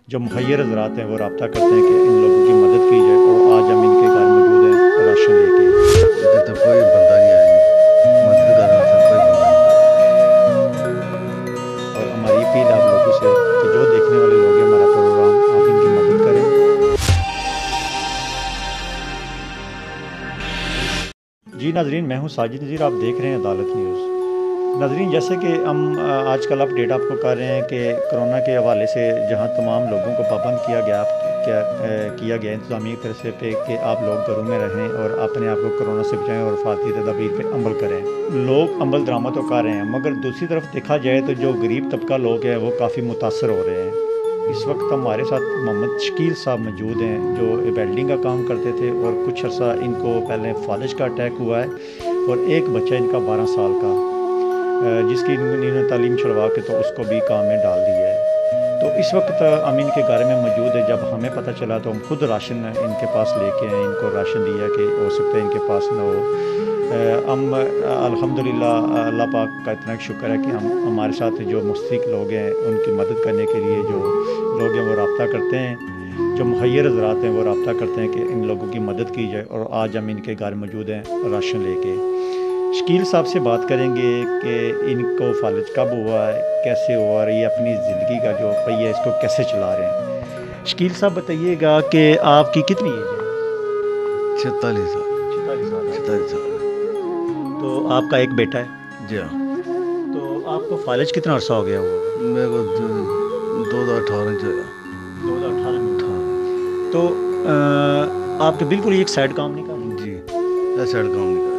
जो मुहैयर हज़रात हैं वो रब्ता करते हैं कि इन लोगों की मदद की जाए, और आज हम इनके घर मौजूद हैं राशन लेके। इधर तो कोई बंदा नहीं आया जी, मदद कर रहा था, कोई बंदा नहीं और हमारी अपील आप लोगों से कि जो देखने वाले लोग हैं हमारा प्रोग्राम, आप इनकी मदद करें। जी नाजरीन, मैं हूं साजिद नज़ीर, आप देख रहे हैं अदालत न्यूज़। नाजरीन, जैसे कि हम आजकल अपडेट आपको कर रहे हैं कि कोरोना के हवाले से जहां तमाम लोगों को पाबंद किया गया इंतज़ामी तरफ से पे कि आप लोग घरों में रहें और अपने आप को कोरोना से बचाएं और फाती तदाबीर पे अमल करें। लोग अमल दरामद तो कर रहे हैं, मगर दूसरी तरफ देखा जाए तो जो गरीब तबका लोग हैं वो काफ़ी मुतासर हो रहे हैं। इस वक्त हमारे साथ मोहम्मद शकील साहब मौजूद हैं, जो वेल्डिंग का काम करते थे और कुछ अर्सा इनको पहले फालिज का अटैक हुआ है और एक बच्चा इनका 12 साल का, जिसकी इन्होंने तालीम छुड़वा के तो उसको भी काम में डाल दिया है। तो इस वक्त हम इनके घर में मौजूद है। जब हमें पता चला तो हम खुद राशन इनके पास लेके आए, इनको राशन दिया कि हो सकता है इनके पास ना हो। हम अल्हम्दुलिल्लाह अल्लाह पाक का इतना शुक्र है कि हमारे साथ जो मुस्तहिक लोग हैं उनकी मदद करने के लिए जो लोग हैं वो रब्ता करते हैं, जो मुहैयर हज़रात हैं वो रब्ता करते हैं कि इन लोगों की मदद की जाए, और आज हम इनके घर मौजूद हैं राशन लेके। शकील साहब से बात करेंगे कि इनको फालिज कब हुआ है, कैसे हुआ, और ये अपनी ज़िंदगी का जो पहिया इसको कैसे चला रहे हैं। शकील साहब बताइएगा कि आपकी कितनी एज है? 46 साल। 46 साल है। 46 साल तो आपका एक बेटा है। जी हाँ। तो आपको फालिज कितना अर्सा हो गया होगा? मेरे को 2018 से 2018 में। 18 तो आपके बिल्कुल एक साइड काम नहीं कर? जी, ऐसा काम नहीं कर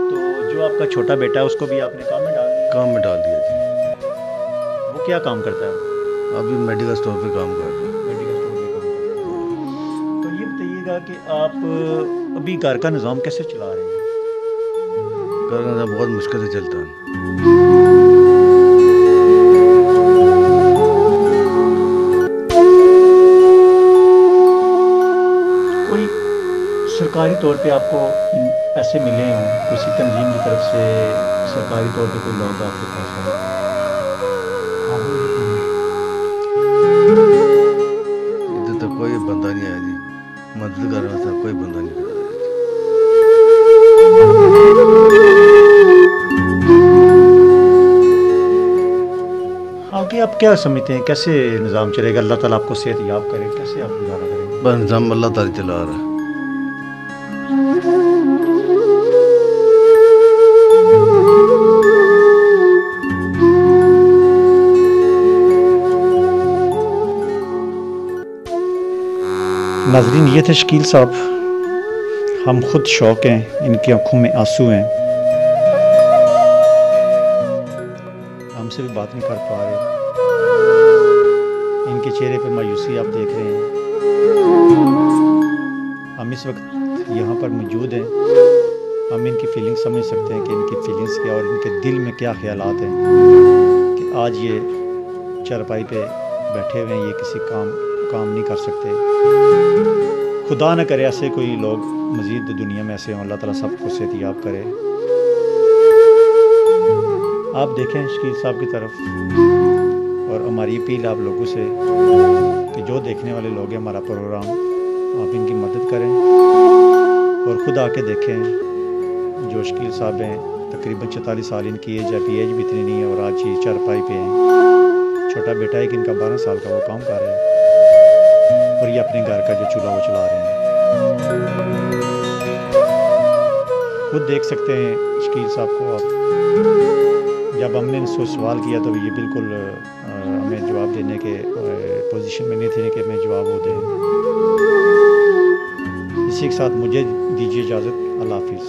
तो जो आपका छोटा बेटा है उसको भी आपने काम में डाल दिया? काम में डाल दिया जी। वो क्या काम करता है? अभी मेडिकल स्टोर पे काम कर रहा है। मेडिकल स्टोर में काम करता है। तो ये बताइएगा कि आप अभी घर का निज़ाम कैसे चला रहे हैं? करना बहुत मुश्किल से चलता है। कोई सरकारी तौर पे आपको पैसे मिले हों किसी तंजीम की तरफ से, सरकारी तौर पे कोई लोग आपके पास आए? इधर तो कोई बंदा नहीं आया जी, मदद कर रहा था, कोई बंदा नहीं आया। आगे आप क्या समझते हैं कैसे निज़ाम चलेगा? अल्लाह ताला आपको सेहत याब करे, कैसे आप गुजारा करेंगे? बस निज़ाम अल्लाह ताला चला रहा है। नाजरीन, ये थे शकील साहब। हम खुद शौक हैं, इनकी आंखों में आंसू हैं, हमसे भी बात नहीं कर पा रहे। इनके चेहरे पे मायूसी आप देख रहे हैं। हम इस वक्त यहाँ पर मौजूद हैं, हम इनकी फीलिंग्स समझ सकते हैं कि इनकी फीलिंग्स क्या और इनके दिल में क्या ख्यालात हैं कि आज ये चारपाई पे बैठे हुए हैं, ये किसी काम नहीं कर सकते। खुदा न करे ऐसे कोई लोग मज़ीद दुनिया में ऐसे हों, अल्लाह ताला सबको सेहतयाब करे। आप देखें शकील साहब की तरफ, और हमारी अपील आप लोगों से कि जो देखने वाले लोग हैं हमारा प्रोग्राम, आप इनकी मदद करें और खुद आके देखें। जो शकील साहब हैं तकरीबन 44 साल इनकी एज है, अभी एज भी इतनी नहीं है, और आज ये चारपाई पे हैं। छोटा बेटा है कि इनका 12 साल का, वो काम कर रहा है, और ये अपने घर का जो चूल्हा वो चला रहे हैं। खुद देख सकते हैं शकील साहब को आप। जब हमने इनसे सवाल किया तो ये बिल्कुल हमें जवाब देने के पोजीशन में नहीं थे कि हमें जवाब वो दें। इसी के साथ मुझे दीजिए इजाज़त। अल्लाह हाफिज़।